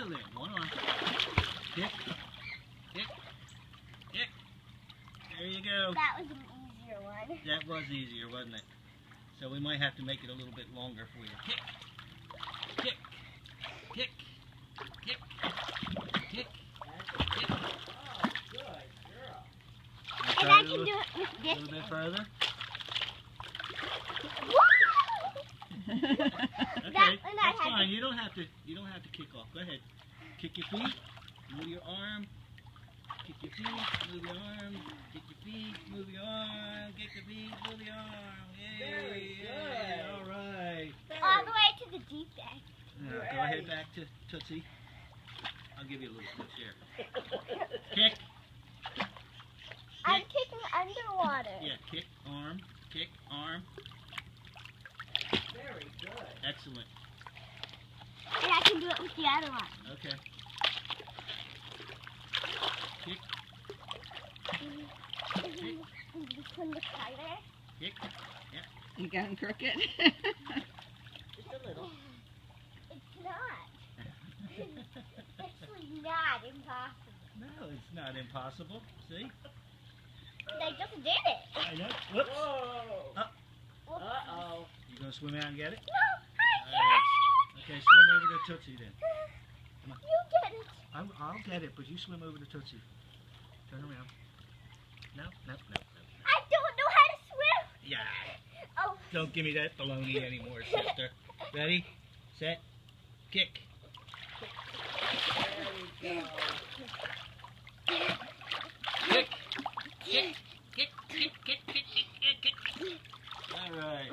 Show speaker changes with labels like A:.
A: Excellent. One arm. Kick. Kick. Kick. There you go.
B: That was an easier one.
A: That was easier, wasn't it? So we might have to make it a little bit longer for you. Kick. Kick. Kick. Kick. Kick. Kick.
C: Oh, good girl.
B: And I can do it with
A: A
B: this.
A: little bit further.
B: Woo!
A: Okay,
B: and I
A: that's
B: had
A: fine. You don't have to kick off. Go ahead. Kick your feet. Move your arm. Kick your feet. Move your arm. Kick your feet. Move your arm. Kick your feet. Move your arm. Yay!
C: Very
A: Yay,
C: good.
A: all right.
B: All the way to the deep end.
A: Now, go ahead back to Tootsie. I'll give you a little push here. Kick.
B: I'm kicking underwater.
A: Yeah, kick, arm, kick, arm.
C: Very good.
A: Excellent.
B: And I can do it with the other one.
A: Okay. Kick,
B: Is this one the tighter?
A: kick.
D: You got him crooked?
C: Just a little.
B: It's not. It's actually not impossible.
A: No, it's not impossible. See?
B: They just did it.
A: I know. Whoops.
C: Whoa.
B: Whoops.
C: Uh-oh.
A: You gonna swim out and get it?
B: No, I
A: Alright. Okay, swim over to Tootsie then.
B: can't. You get it.
A: I'll get it, but you swim over to Tootsie. Turn around. No, no, no, no.
B: I don't know how to swim.
A: Yeah.
B: Oh.
A: Don't give me that baloney anymore, sister. Ready? Set. Kick.
C: There we go.
A: Kick. Kick. Kick. Kick. Kick. Kick. Kick. Kick. All right.